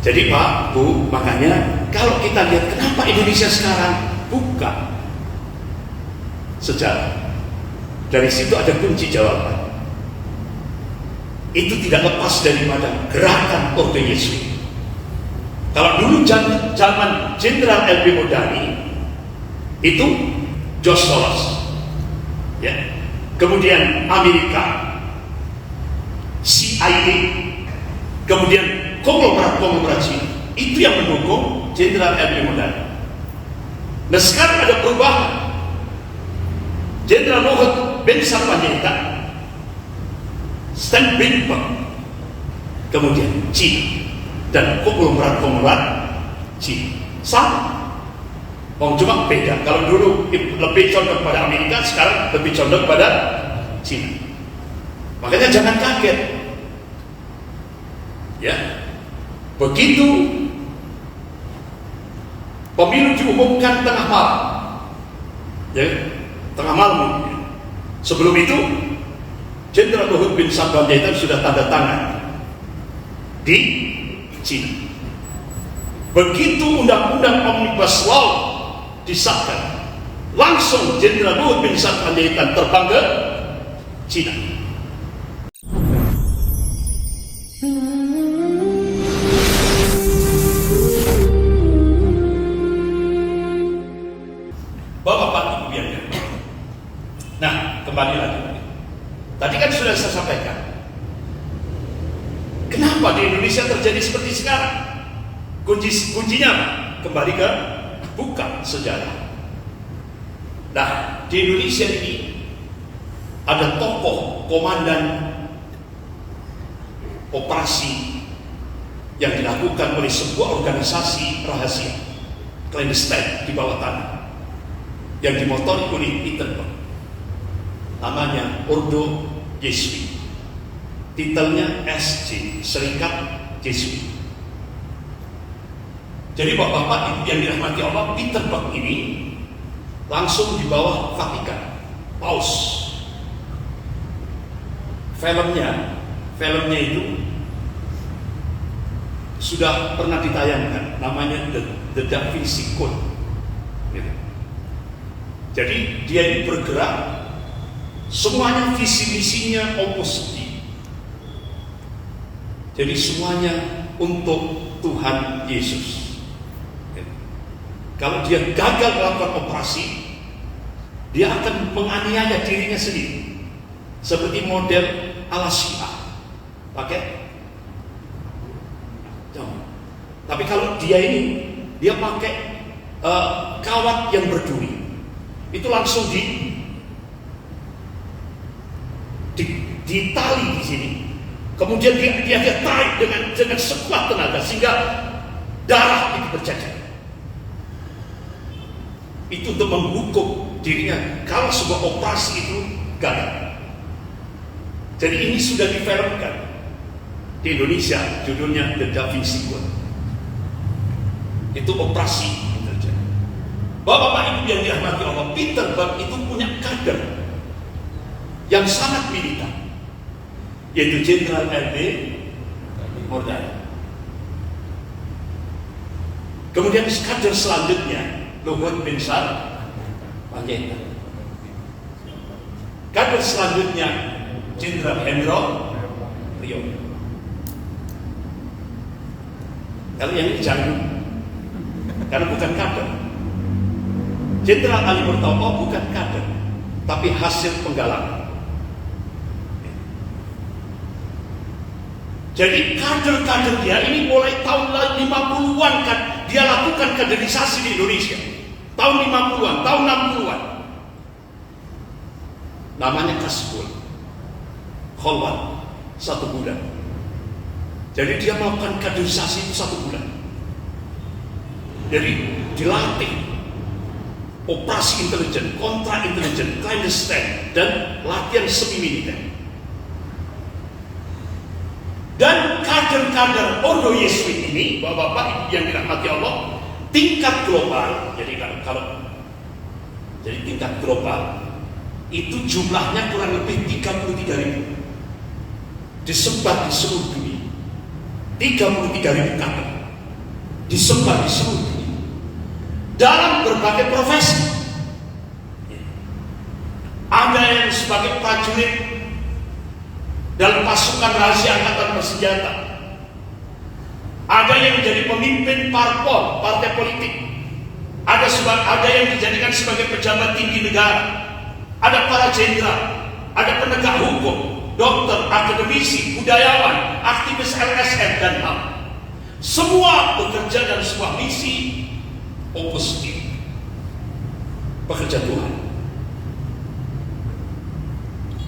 Jadi Pak, Bu, makanya kalau kita lihat kenapa Indonesia sekarang buka sejarah, dari situ ada kunci jawaban. Itu tidak lepas daripada gerakan Orde Yesuit. Kalau dulu zaman Jenderal LB Modani itu George Soros, ya. Kemudian Amerika, CIA, kemudian konglomerat Cina, itu yang mendukung Jenderal LB Modani. Nah sekarang ada perubahan. Jenderal Luhut bin Sarpanjaitan, Sten Binpeng, kemudian Cina dan konglomerat Cina sama. Cuma beda. Kalau dulu lebih condong pada Amerika, sekarang lebih condong pada Cina. Makanya jangan kaget. Ya, begitu pemilu diumumkan tengah malam, ya, tengah malam. Sebelum itu, Jenderal Luhut bin Sarpanjaitan sudah tanda tangan di Cina. Begitu undang-undang Omnibus Law disahkan, langsung Jenderal Luhut bin Sarpanjaitan terbang ke Cina. Bapak-bapak, Ibu yang dirahmati. Nah, kembali lagi. Tadi kan sudah saya sampaikan, kenapa di Indonesia terjadi seperti sekarang? Kuncinya apa? Kembali ke buka sejarah. Nah, di Indonesia ini ada tokoh komandan operasi yang dilakukan oleh sebuah organisasi rahasia clandestine di bawah tanah yang dimotori oleh Peter Buck. Namanya Ordo Jesuit. Titelnya SJ, Serikat Jesuit. Jadi bapak-bapak, Ibu yang dirahmati Allah, Peter Buck ini langsung di bawah Vatikan, Paus. Filmnya itu sudah pernah ditayangkan, namanya The Da Vinci Code. Gitu. Jadi dia ini bergerak, semuanya visi misinya oposisi. Jadi semuanya untuk Tuhan Yesus. Kalau dia gagal melakukan operasi, dia akan menganiaya dirinya sendiri, seperti model ala Syiah. Pakai. Tapi kalau dia pakai kawat yang berduri, itu langsung ditali di sini. Kemudian dia tarik dengan sekuat tenaga sehingga darah itu bercacar. Itu untuk menghukum dirinya kalau sebuah operasi itu gagal. Jadi ini sudah difilmkan di Indonesia, judulnya The Da Vinci Code. Itu operasi intelijen. Bapak-bapak, Ibu yang dirahmati Allah, Peter Buck itu punya kader yang sangat militan, yaitu Jenderal LB Modani. Kemudian kader selanjutnya Luhut bin Sarpanjaitan. Kader selanjutnya Jenderal Hendro Priyono. Kalau yang ini jangan, karena bukan kader. Jenderal Ali Murtomo bukan kader, tapi hasil penggalangan. Jadi kader-kader dia ini mulai tahun 50-an kan dia lakukan kaderisasi di Indonesia. Tahun 50-an, tahun 60-an. Namanya Kasbul. Kholwat, 1 bulan. Jadi dia melakukan kaderisasi itu 1 bulan. Jadi dilatih operasi intelijen, kontra intelijen, clandestine, dan latihan semi militer. Dan kader-kader Ordo Yesuit ini, bapak-bapak yang dirahmati Allah, tingkat global. Jadi tingkat global itu jumlahnya kurang lebih 33.000, disebar di seluruh dunia. 33.000 kader. disebar di seluruh dunia dalam berbagai profesi. Ada yang sebagai prajurit dalam pasukan rahasia angkatan bersenjata, ada yang menjadi pemimpin parpol, partai politik, ada yang dijadikan sebagai pejabat tinggi negara, ada para jenderal, ada penegak hukum, dokter, akademisi, budayawan, aktivis LSM dan HAM. Semua bekerja dalam sebuah misi Opus Dei, pekerja Tuhan,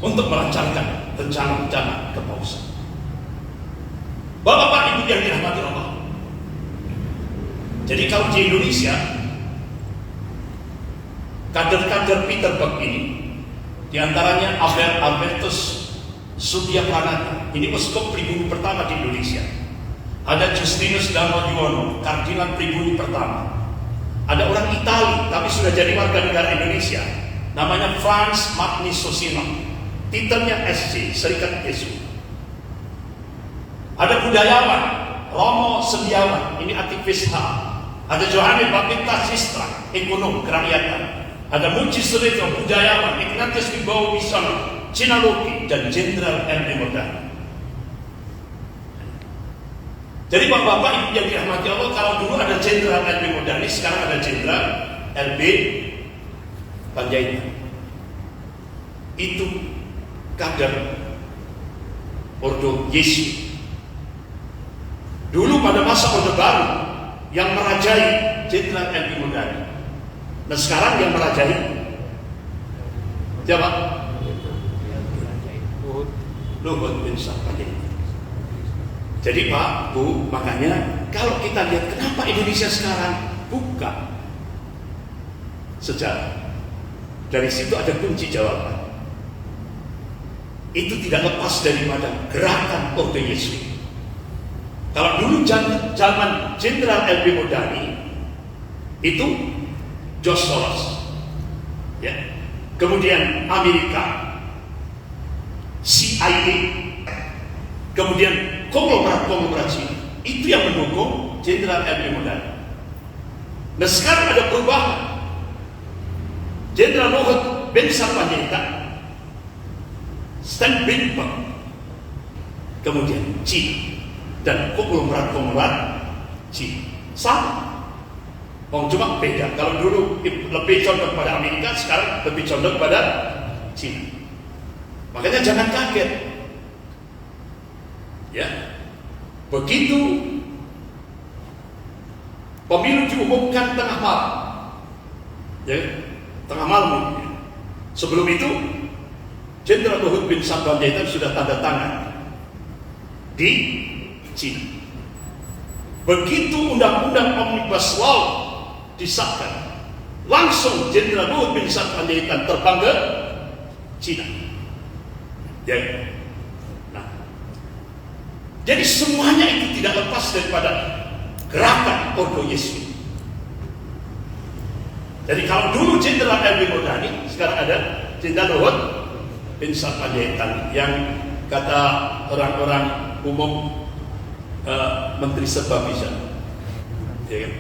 untuk melancarkan rencana-rencana kepausan. Bapak-bapak, ibu yang dirahmati Allah. Jadi kalau di Indonesia, kader-kader Peterburg ini, diantaranya Albertus Sudya Pranata, ini uskup pribumi pertama di Indonesia. Ada Justinus Dharma Yuwono, kardinal pribumi pertama. Ada orang Itali, tapi sudah jadi warga negara Indonesia, namanya Franz Magni Sosino, titelnya SC, Serikat Yesus. Ada budayawan Romo Setiawan, ini aktivis HAM. Ada Johannes Baptista Sistra, ekonom kerakyatan. Ada Muji Sureto, budayawan, Ignatius Wibowo Wisono, Cinalogi, dan Jenderal LB Modani. Jadi bapak-bapak ibu yang dirahmati Allah, kalau dulu ada Jenderal LB Modani, sekarang ada Jenderal LB Panjaitan. Itu kader Ordo Yesus. Dulu pada masa Orde Baru yang merajai Jenderal LB Modani. Nah sekarang yang merajai siapa? Luhut bin Sarpanjaitan. Jadi Pak, Bu, makanya kalau kita lihat kenapa Indonesia sekarang buka sejarah, dari situ ada kunci jawaban. Itu tidak lepas daripada gerakan Ordo Yesus. Kalau dulu zaman Jenderal LB Modani itu George Soros, ya. Kemudian Amerika, CIA, kemudian konglomerat Cina, itu yang mendukung Jenderal LB Modani. Nah sekarang ada perubahan. Jenderal Luhut bin Sarpanjaitan, Sten Binpeng, kemudian Cina dan konglomerat Cina sama. Cuma beda. Kalau dulu lebih condong pada Amerika, sekarang lebih condong pada Cina. Makanya jangan kaget. Ya, begitu pemilu diumumkan tengah malam, ya, tengah malam. Sebelum itu, Jenderal Luhut bin Sarpanjaitan sudah tanda tangan di Cina. Begitu undang-undang Omnibus Law disahkan, langsung Jenderal Luhut bin Sarpanjaitan terbang ke Cina. Ya. Nah, jadi semuanya itu tidak lepas daripada gerakan Ordo Yesus. Jadi kalau dulu Jenderal LB Modani, sekarang ada Jenderal Luhut bin Sarpanjaitan yang kata orang-orang umum menteri serba bisa, ya kan?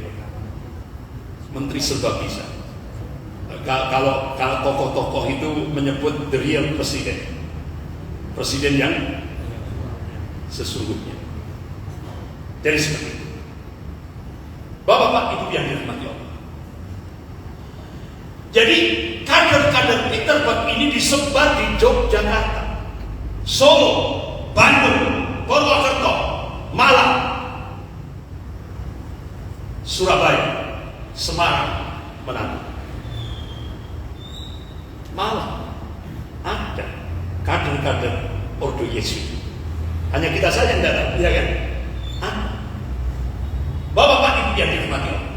Menteri serba bisa. Kalau tokoh-tokoh itu menyebut the real presiden yang sesungguhnya. Jadi seperti itu. Bapak-bapak ibu yang dirahmati Allah. Jadi kader-kader Peterburg ini disebar di Yogyakarta, Solo, Bandung, Purwokerto, Malang, Surabaya, Semarang, Manado. Malang ada kader-kader Ordo Yesus. Hanya kita saja yang datang, ya kan? Bapak-bapak ibu yang dirahmati Allah.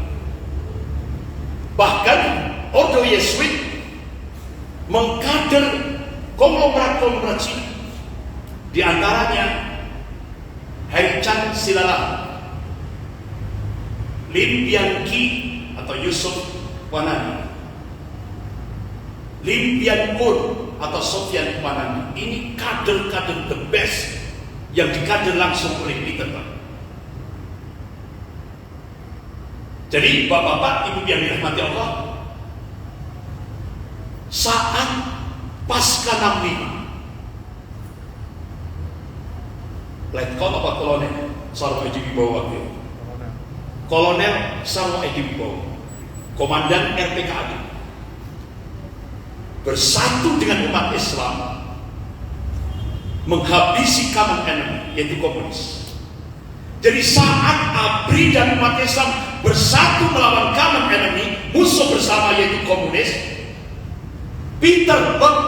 Bahkan Ordo Yesus mengkader konglomerat Cina. Di antaranya Haichen Silalahi, Lim Bianqi atau Yusuf Wanani, Lim Biankun atau Sofyan Wanani. Ini kader-kader the best yang dikader langsung oleh Peterburg. Jadi bapak-bapak, ibu yang dirahmati Allah, saat pasca 65, Letkol apa kolonel Sarwo Edi Wibowo waktu itu? Kolonel Sarwo Edi Wibowo, komandan RPKAD, bersatu dengan umat Islam menghabisi common enemy, yaitu komunis. Jadi saat ABRI dan umat Islam bersatu melawan common enemy, musuh bersama yaitu komunis, Peter Berg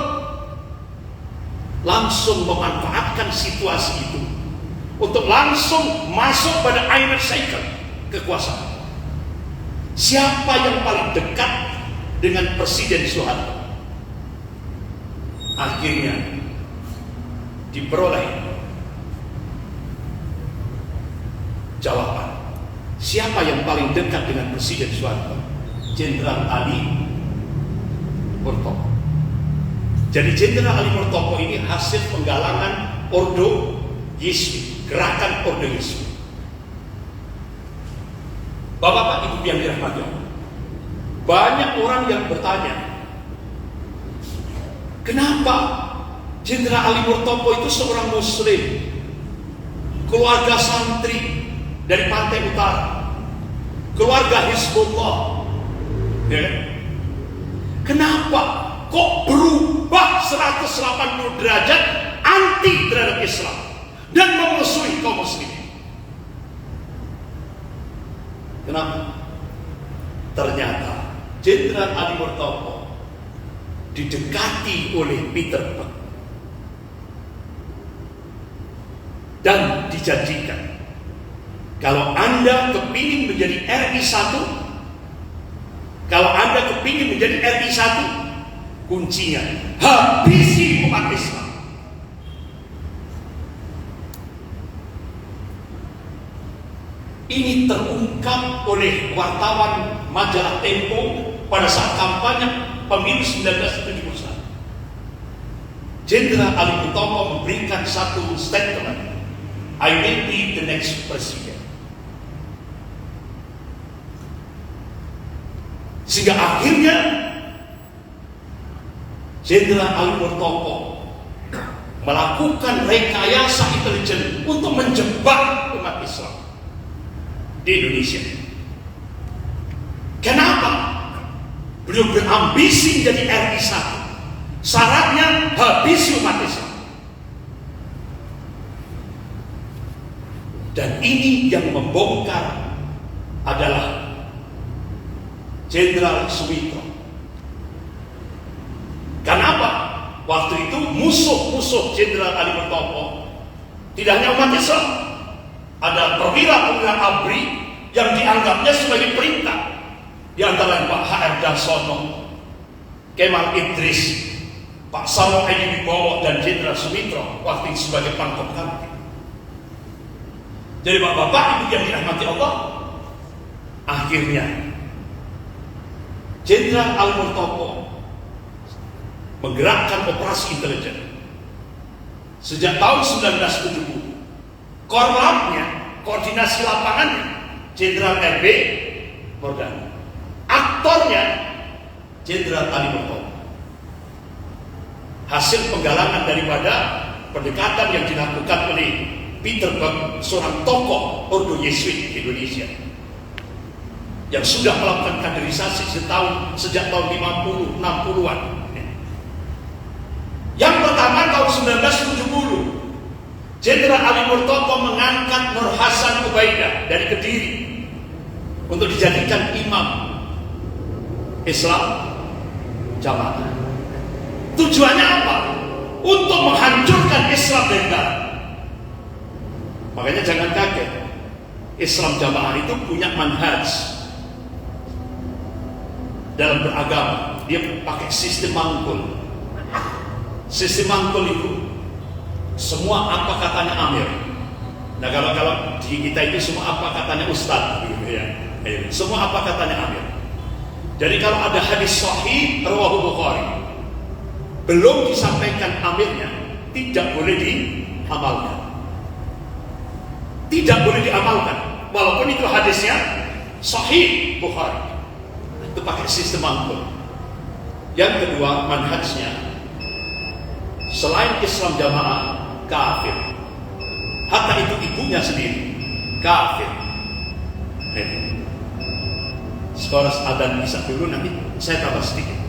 langsung memanfaatkan situasi itu untuk langsung masuk pada inner cycle kekuasaan. Siapa yang paling dekat dengan Presiden Soeharto? Akhirnya diperoleh jawaban. Siapa yang paling dekat dengan Presiden Soeharto? Jenderal Ali Murtopo. Jadi Jenderal Ali Murtopo ini hasil penggalangan Ordo Yeswi, gerakan Ordo Yeswi. Bapak-bapak, ibu yang dirahmati Allah, banyak orang yang bertanya, kenapa Jenderal Ali Murtopo itu seorang Muslim, keluarga santri dari pantai utara, keluarga Hizbullah, ya? Kenapa kok berubah 180 derajat anti terhadap Islam dan memusuhi kaum muslimin? Kenapa? Ternyata Jenderal Ali Murtopo didekati oleh Peter Berg dan dijanjikan, kalau Anda kepingin menjadi RI 1, kalau Anda kepingin menjadi RI 1, kuncinya habisi umat Islam. Ini terungkap oleh wartawan majalah Tempo pada saat kampanye pemilu 1971. Jenderal Ali Murtopo memberikan satu statement, I will be the next president. Sehingga akhirnya Jenderal Ali Murtopo melakukan rekayasa intelijen untuk menjebak umat Islam di Indonesia. Kenapa? Beliau berambisi menjadi RI 1. Syaratnya habisi umat Islam. Dan ini yang membongkar adalah Jenderal Suwito. Kenapa? Waktu itu musuh-musuh Jenderal Ali Murtopo tidak hanya umat Islam, ada perwira-perwira ABRI yang dianggapnya sebagai perintah, di antara Pak HR Darsono, Kemal Idris, Pak Sarwo Edi Wibowo, dan Jenderal Sumitro waktu itu sebagai Pangkop Kamtib. Jadi bapak-bapak, ibu yang dirahmati Allah, akhirnya Jenderal Ali Murtopo menggerakkan operasi intelijen sejak tahun 1970. Korlapnya, koordinasi lapangannya, Jenderal RB Mordani. Aktornya Jenderal Ali Murtopo. Hasil penggalangan daripada pendekatan yang dilakukan oleh Peter Berg, seorang tokoh Ordo Yeswi di Indonesia, yang sudah melakukan kaderisasi sejak tahun 50, 60-an. Yang pertama tahun 1970, Jenderal Ali Murtopo mengangkat Nur Hasan Ubaidah dari Kediri untuk dijadikan imam Islam Jamaah. Tujuannya apa? Untuk menghancurkan Islam dari dalam. Makanya jangan kaget, Islam Jamaah itu punya manhaj dalam beragama. Dia pakai sistem mangkul. Sistem mangkul itu semua apa katanya Amir. Nah kalau di kita itu semua apa katanya Ustadz, gitu ya. Semua apa katanya Amir. Jadi kalau ada hadis sahih rawahu Bukhari, belum disampaikan amirnya, tidak boleh diamalkan. Tidak boleh diamalkan, walaupun itu hadisnya Sahih Bukhari. Itu pakai sistem angkut. Yang kedua, manhajnya selain Islam jamaah, kafir. Hatta itu ibunya sendiri kafir. Sekolah adan bisa dulu, nanti saya tambah sedikit.